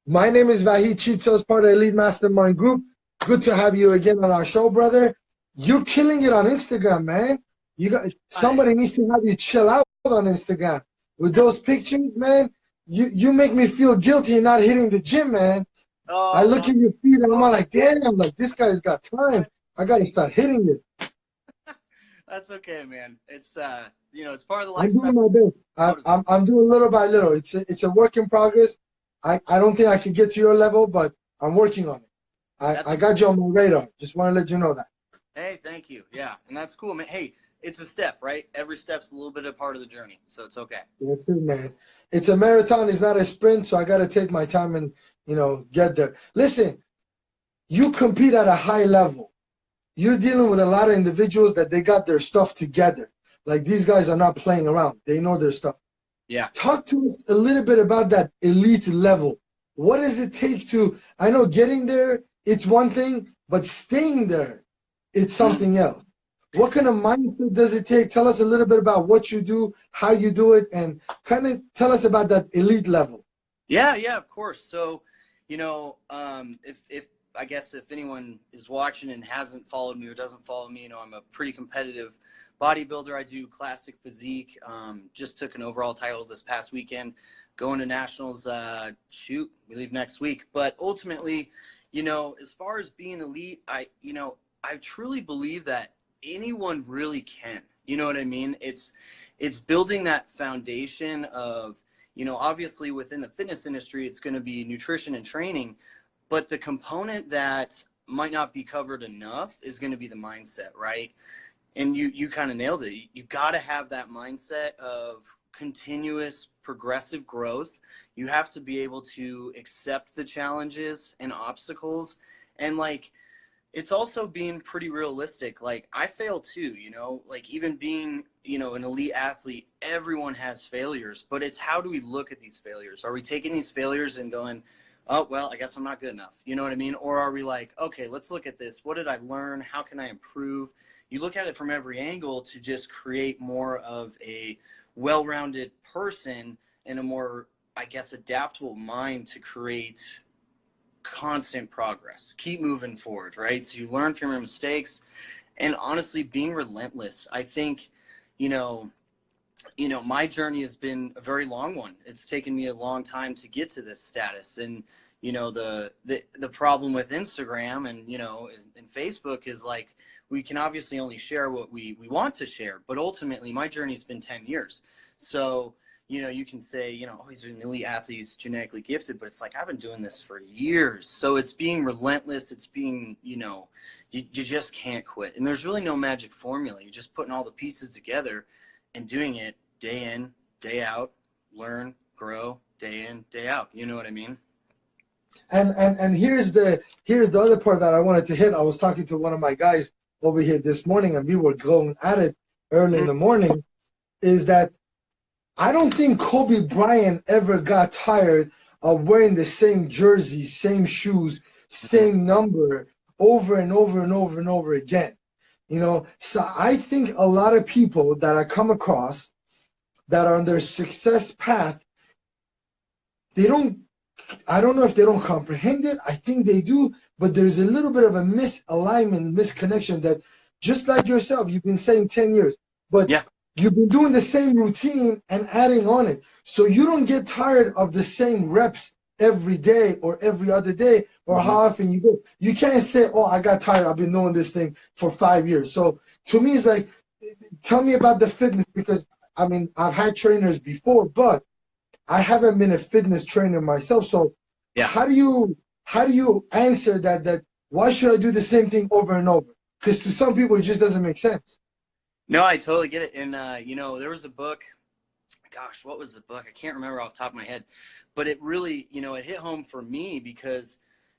My name is Vahid Chitsaz, part of Elite Mastermind Group. Good to have you again on our show, brother. You're killing it on Instagram, man. You got I, somebody needs to have you chill out on Instagram with those pictures, man. You make me feel guilty not hitting the gym, man. I oh look no, at your feet and I'm oh, like, damn, like this guy's got time. I gotta start hitting it. that's okay, man. It's it's part of the I'm lifestyle. doing my best. Motivate. I'm doing little by little. It's a work in progress. I don't think I could get to your level, but I'm working on it. I That's got you on my radar. Just want to let you know that. Hey, thank you. Yeah, and that's cool, man. Hey, it's a step, right? Every step's a little bit of part of the journey, so it's okay. That's it, man. It's a marathon. It's not a sprint, so I got to take my time and get there. Listen, you compete at a high level. You're dealing with a lot of individuals that they got their stuff together. Like these guys are not playing around. They know their stuff. Yeah. Talk to us a little bit about that elite level. What does it take to, I know getting there, it's one thing, but staying there, it's Mm. something else. What kind of mindset does it take? Tell us a little bit about what you do, how you do it, and kind of tell us about that elite level. Yeah, yeah, of course. So, if I guess if anyone is watching and hasn't followed me or doesn't follow me, I'm a pretty competitive bodybuilder. I do classic physique. Just took an overall title this past weekend. Going to nationals. Shoot, we leave next week. But ultimately, as far as being elite, I truly believe that anyone really can. You know what I mean? It's building that foundation of obviously within the fitness industry, it's going to be nutrition and training, but the component that might not be covered enough is going to be the mindset, right? And you kind of nailed it. You got to have that mindset of continuous progressive growth. You have to be able to accept the challenges and obstacles, and like it's also being pretty realistic. Like I fail too, like even being, an elite athlete, everyone has failures, but it's how do we look at these failures? Are we taking these failures and going, oh, well, I guess I'm not good enough. You know what I mean? Or are we like, okay, let's look at this. What did I learn? How can I improve? You look at it from every angle to just create more of a well-rounded person and a more, I guess, adaptable mind to create constant progress, keep moving forward, right? So you learn from your mistakes, and honestly being relentless. I think you know my journey has been a very long one. It's taken me a long time to get to this status, and the problem with Instagram and and Facebook is like we can obviously only share what we want to share, but ultimately my journey's been 10 years. So you can say, oh, he's an elite athlete, he's genetically gifted, but it's like, I've been doing this for years. So it's being relentless. It's being, you just can't quit. And there's really no magic formula. You're just putting all the pieces together and doing it day in, day out, learn, grow, day in, day out. You know what I mean? And here's the other part that I wanted to hit. I was talking to one of my guys over here this morning, and we were going at it early in the morning. Is that I don't think Kobe Bryant ever got tired of wearing the same jersey, same shoes, same number over and over and over and over again. So I think a lot of people that I come across that are on their success path, they don't, I don't know if they don't comprehend it. I think they do, but there's a little bit of a misalignment, misconnection that just like yourself, you've been saying 10 years, but Yeah. you've been doing the same routine and adding on it. So you don't get tired of the same reps every day or every other day or how often you go. You can't say, oh, I got tired. I've been doing this thing for 5 years. So to me, it's like, tell me about the fitness, because I mean, I've had trainers before, but I haven't been a fitness trainer myself. So Yeah. how do you answer that why should I do the same thing over and over? Because to some people, it just doesn't make sense. No, I totally get it. And, there was a book, gosh, what was the book? I can't remember off the top of my head, but it really, it hit home for me because,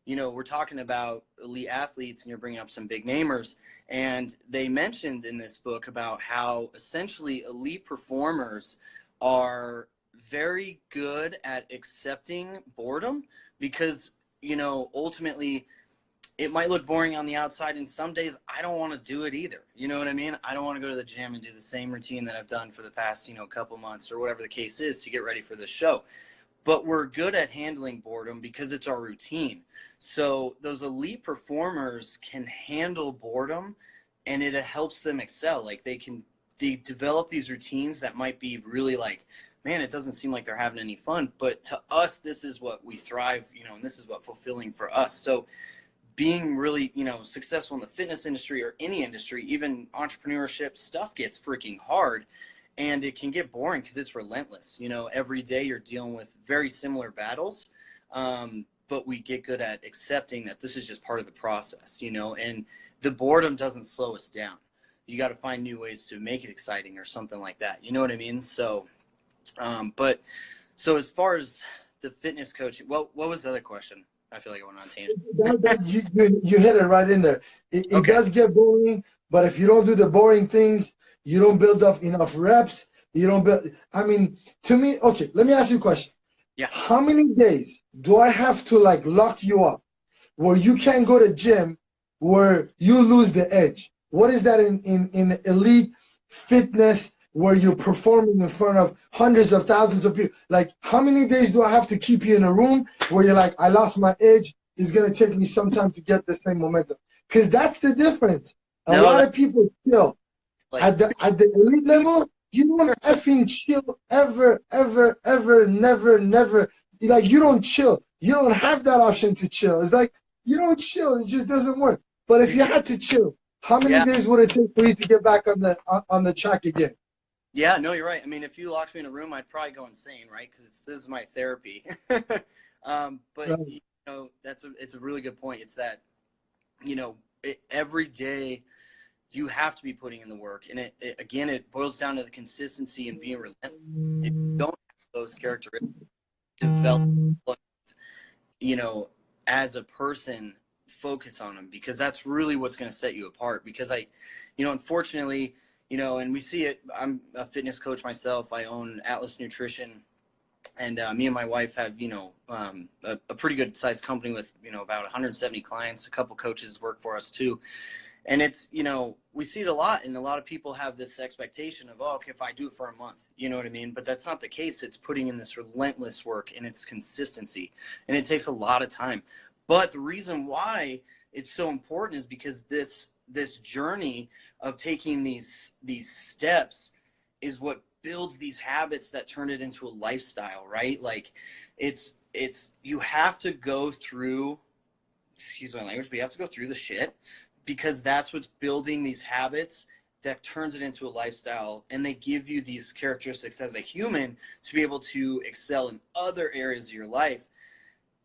we're talking about elite athletes and you're bringing up some big namers. And they mentioned in this book about how essentially elite performers are very good at accepting boredom because, ultimately it might look boring on the outside, and some days I don't want to do it either. You know what I mean? I don't want to go to the gym and do the same routine that I've done for the past, couple months or whatever the case is to get ready for this show. but we're good at handling boredom because it's our routine. So those elite performers can handle boredom, and it helps them excel. Like they develop these routines that might be really like, man, it doesn't seem like they're having any fun, but to us, this is what we thrive, and this is what fulfilling for us. So being really, successful in the fitness industry or any industry, even entrepreneurship, stuff gets freaking hard. And it can get boring because it's relentless. Every day you're dealing with very similar battles, but we get good at accepting that this is just part of the process, and the boredom doesn't slow us down. You got to find new ways to make it exciting or something like that. You know what I mean? So, so as far as the fitness coaching, what was the other question? I feel like I went on a tangent. You hit it right in there. It Okay. does get boring, but if you don't do the boring things, you don't build up enough reps. You don't build. I mean, to me, okay. Let me ask you a question. Yeah. How many days do I have to lock you up, where you can't go to gym, where you lose the edge? What is that in elite fitness, where you're performing in front of hundreds of thousands of people? Like, how many days do I have to keep you in a room where you're like, I lost my edge? It's gonna take me some time to get the same momentum. Because that's the difference. A lot of people chill. At the elite level, you don't effing chill ever, never. Like, you don't chill. You don't have that option to chill. It's like you don't chill. It just doesn't work. But if you had to chill, how many days would it take for you to get back on the track again? Yeah, no, you're right. I mean, if you locked me in a room, I'd probably go insane, right? Because this is my therapy. But Right. it's a really good point. It's that every day you have to be putting in the work, and it boils down to the consistency and being relentless. If you don't have those characteristics develop, as a person, focus on them, because that's really what's going to set you apart. Because unfortunately, and we see it. I'm a fitness coach myself. I own Atlas Nutrition, and me and my wife have a pretty good sized company with about 170 clients. A couple coaches work for us too. And it's, we see it a lot, and a lot of people have this expectation of, oh, okay, if I do it for a month, you know what I mean? But that's not the case. It's putting in this relentless work, and it's consistency, and it takes a lot of time. But the reason why it's so important is because this journey of taking these steps is what builds these habits that turn it into a lifestyle, right? Like you have to go through, excuse my language, but you have to go through the shit, because that's what's building these habits that turns it into a lifestyle, and they give you these characteristics as a human to be able to excel in other areas of your life,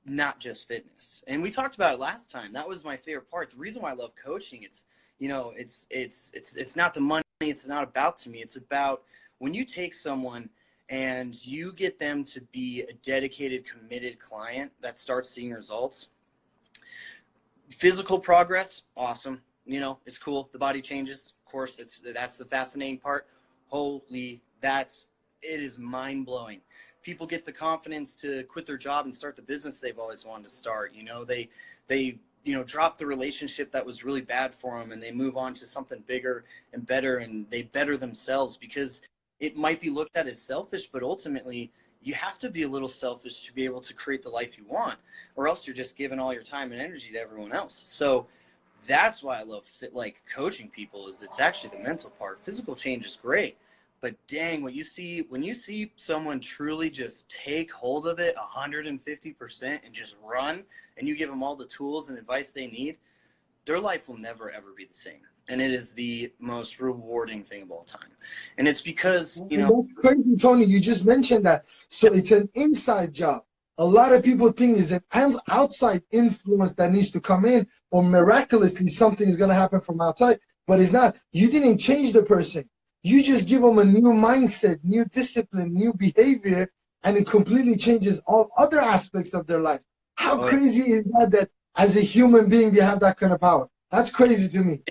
not just fitness. And we talked about it last time. That was my favorite part. The reason why I love coaching, it's not the money. It's not about to me. It's about when you take someone and you get them to be a dedicated, committed client that starts seeing results. Physical progress, awesome. It's cool. The body changes. Of course, that's the fascinating part. Holy, it is mind blowing. People get the confidence to quit their job and start the business they've always wanted to start. They drop the relationship that was really bad for them, and they move on to something bigger and better, and they better themselves, because it might be looked at as selfish, but ultimately you have to be a little selfish to be able to create the life you want, or else you're just giving all your time and energy to everyone else. So that's why I love coaching people, is it's actually the mental part. Physical change is great, but dang, when you see someone truly just take hold of it 150% and just run, and you give them all the tools and advice they need, their life will never ever be the same. And it is the most rewarding thing of all time. And it's because, That's crazy, Tony. You just mentioned that. So it's an inside job. A lot of people think it's an outside influence that needs to come in, or miraculously something is going to happen from outside. But it's not. You didn't change the person. You just give them a new mindset, new discipline, new behavior, and it completely changes all other aspects of their life. How crazy is that as a human being, we have that kind of power? That's crazy to me.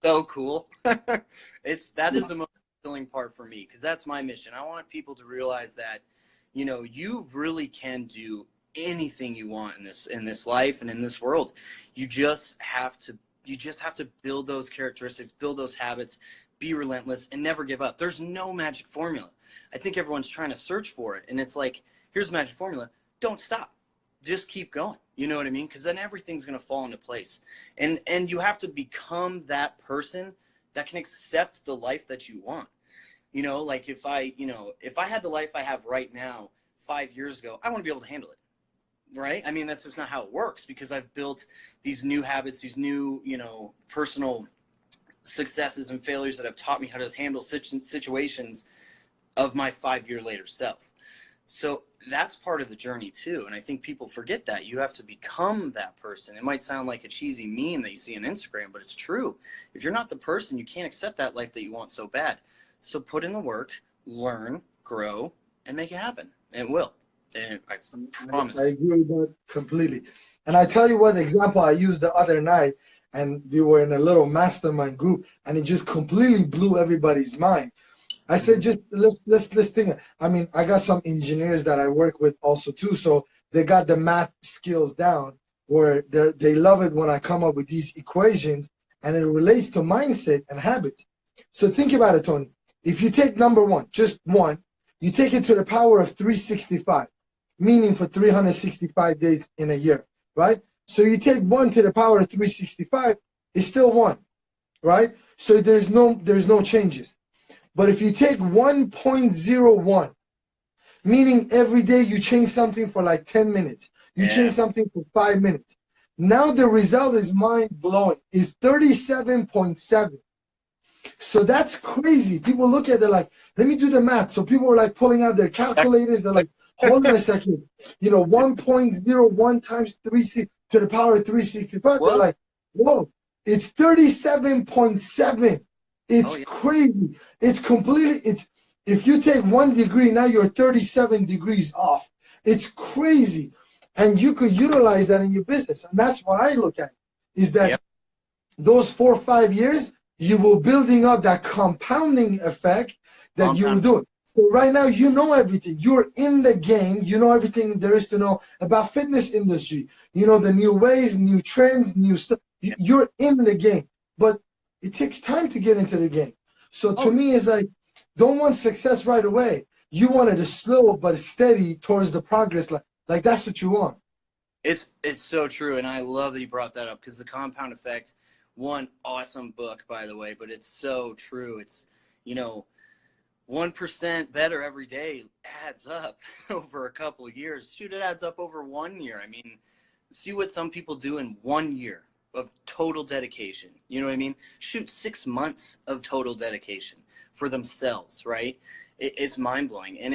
So cool. That is the most fulfilling part for me, because that's my mission. I want people to realize that, you really can do anything you want in this life and in this world. You just have to build those characteristics, build those habits, be relentless, and never give up. There's no magic formula. I think everyone's trying to search for it, and it's like, here's the magic formula. Don't stop. Just keep going. You know what I mean? Because then everything's going to fall into place. And you have to become that person that can accept the life that you want. You know, like if I had the life I have right now 5 years ago, I want to be able to handle it. Right? I mean, that's just not how it works, because I've built these new habits, these new, personal successes and failures that have taught me how to handle situations of my 5 year later self. So that's part of the journey too. And I think people forget that you have to become that person. It might sound like a cheesy meme that you see on Instagram, but it's true. If you're not the person, you can't accept that life that you want so bad. So put in the work, learn, grow, and make it happen. And it will. And I promise. I agree with that completely. And I tell you what example I used the other night, and we were in a little mastermind group, and it just completely blew everybody's mind. I said, just let's think. I mean, I got some engineers that I work with also too, so they got the math skills down, where they love it when I come up with these equations, and it relates to mindset and habits. So think about it, Tony. If you take number one, just one, you take it to the power of 365, meaning for 365 days in a year, right? So you take 1 to the power of 365, it's still 1, right? So there's no changes. But if you take 1.01, meaning every day you change something for like 10 minutes, you change something for 5 minutes. Now the result is mind-blowing, is 37.7. So that's crazy. People look at it like, let me do the math. So people are like pulling out their calculators. They're like, hold on a second. 1.01 times 3 to the power of 365. They're like, whoa, it's 37.7. It's crazy. It's completely, if you take 1 degree, now you're 37 degrees off. It's crazy. And you could utilize that in your business. And that's what I look at, is that those 4 or 5 years, you will building up that compounding effect that you will do. So right now, you know everything. You're in the game. You know everything there is to know about fitness industry. You know the new ways, new trends, new stuff. You're in the game. But it takes time to get into the game. So to me, it's like, don't want success right away. You want it slow but steady towards the progress. Like that's what you want. It's so true. And I love that you brought that up, because the compound effect, one awesome book, by the way, but it's so true. It's, 1% better every day adds up over a couple of years. Shoot, it adds up over 1 year. I mean, see what some people do in 1 year of total dedication. You know what I mean? Shoot, 6 months of total dedication for themselves, right? It's mind-blowing. And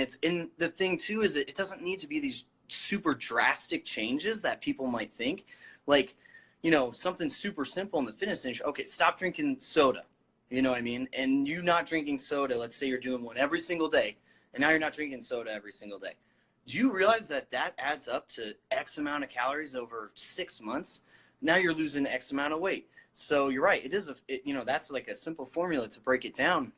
the thing too is it doesn't need to be these super drastic changes that people might think. Like, something super simple in the fitness industry. Okay, stop drinking soda. You know what I mean? And you not drinking soda, let's say you're doing one every single day, and now you're not drinking soda every single day. Do you realize that adds up to X amount of calories over 6 months? Now you're losing X amount of weight. So you're right. It is that's like a simple formula to break it down.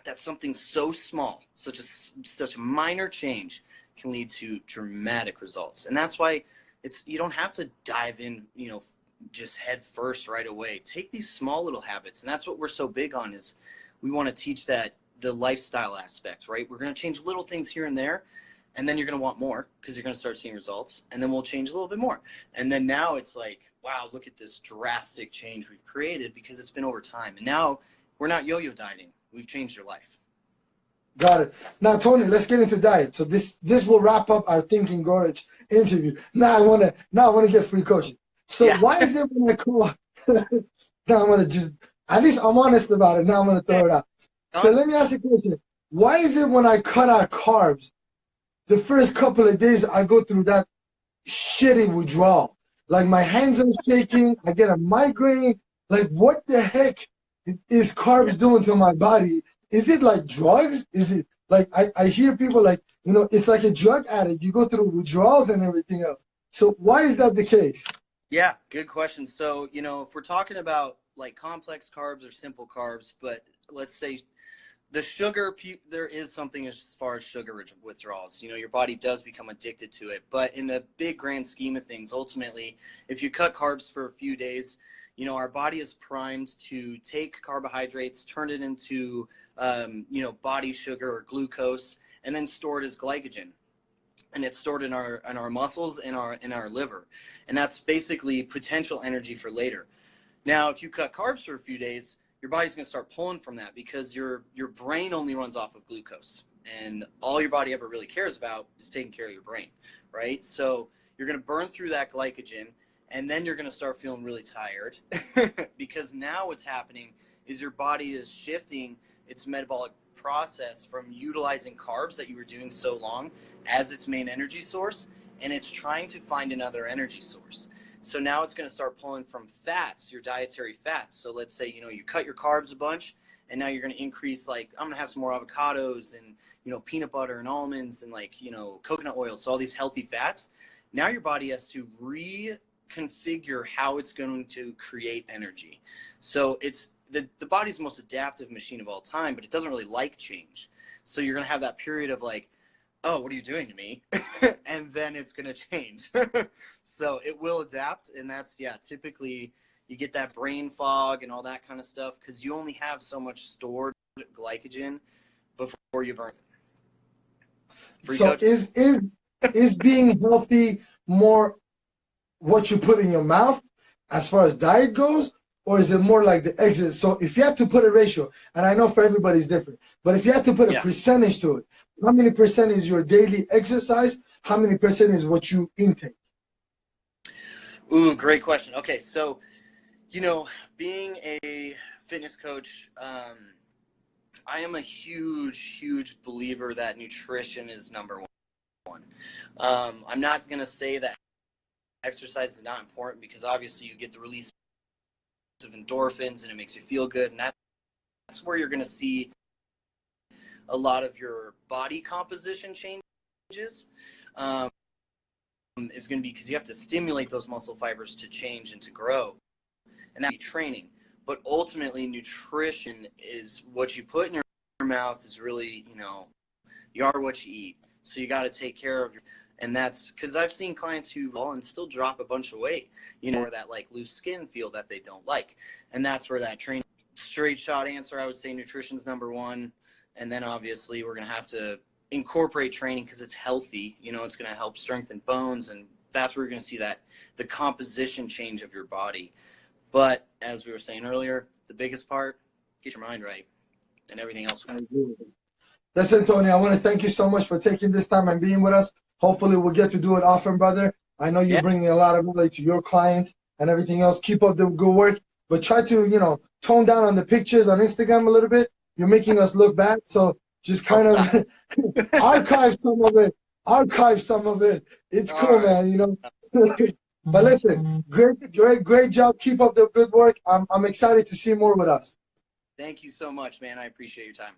That's something so small, such a minor change can lead to dramatic results. And that's why you don't have to dive in, just head first right away. Take these small little habits. And that's what we're so big on, is we want to teach that the lifestyle aspects, right? We're going to change little things here and there, and then you're going to want more because you're going to start seeing results, and then we'll change a little bit more. And then now it's like, wow, look at this drastic change we've created because it's been over time. And now we're not yo-yo dieting. We've changed your life. Got it. Now, Tony, let's get into diet. So this will wrap up our Thinkandgrowrich interview. Now I want to get free coaching. So why is it when I call, now I'm going to just, at least I'm honest about it. Now I'm going to throw it out. So let me ask you a question. Why is it when I cut out carbs, the first couple of days I go through that shitty withdrawal? Like my hands are shaking, I get a migraine. Like what the heck is carbs doing to my body? Is it like drugs? Is it like, I hear people like, it's like a drug addict. You go through withdrawals and everything else. So why is that the case? Yeah, good question. So, if we're talking about like complex carbs or simple carbs, but let's say the sugar, there is something as far as sugar withdrawals. Your body does become addicted to it. But in the big grand scheme of things, ultimately, if you cut carbs for a few days, our body is primed to take carbohydrates, turn it into, body sugar or glucose, and then store it as glycogen. and it's stored in our muscles, in our liver, and that's basically potential energy for later. Now, if you cut carbs for a few days, your body's going to start pulling from that, because your brain only runs off of glucose, and all your body ever really cares about is taking care of your brain, right? So you're going to burn through that glycogen, and then you're going to start feeling really tired because now what's happening is your body is shifting its metabolic process from utilizing carbs that you were doing so long as its main energy source, and it's trying to find another energy source. So now it's going to start pulling from fats, your dietary fats. So let's say, you cut your carbs a bunch, and now you're going to increase, like, I'm going to have some more avocados and, peanut butter and almonds and, like, coconut oil. So all these healthy fats. Now your body has to reconfigure how it's going to create energy. So it's the body's the most adaptive machine of all time, but it doesn't really like change. So you're going to have that period of like, oh, what are you doing to me? And then it's going to change. So it will adapt. And that's, typically you get that brain fog and all that kind of stuff, because you only have so much stored glycogen before you burn it. So is being healthy more what you put in your mouth as far as diet goes, or is it more like the exit? So if you have to put a ratio, and I know for everybody's different, but if you have to put a percentage to it, how many percent is your daily exercise? How many percent is what you intake? Ooh, great question. Okay, so, being a fitness coach, I am a huge believer that nutrition is number one. I'm not going to say that exercise is not important, because obviously you get the release of endorphins and it makes you feel good, and that's where you're going to see a lot of your body composition changes. Is going to be because you have to stimulate those muscle fibers to change and to grow, and that'd be training. But ultimately, nutrition is what you put in your mouth. Is really, you are what you eat. So you got to take care of your. And that's because I've seen clients who fall and still drop a bunch of weight, or that like loose skin feel that they don't like. And that's where that training, straight shot answer, I would say nutrition's number one. And then obviously we're going to have to incorporate training because it's healthy. It's going to help strengthen bones. And that's where you're going to see that the composition change of your body. But as we were saying earlier, the biggest part, get your mind right, and everything else. I agree with it. Listen, Tony, I want to thank you so much for taking this time and being with us. Hopefully we'll get to do it often, brother. I know you're bringing a lot of value to your clients and everything else. Keep up the good work, but try to, tone down on the pictures on Instagram a little bit. You're making us look bad, so just kind of archive some of it. Archive some of it. It's cool, man, But listen, great job. Keep up the good work. I'm excited to see more with us. Thank you so much, man. I appreciate your time.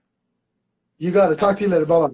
You got it. Talk to you later. Bye-bye.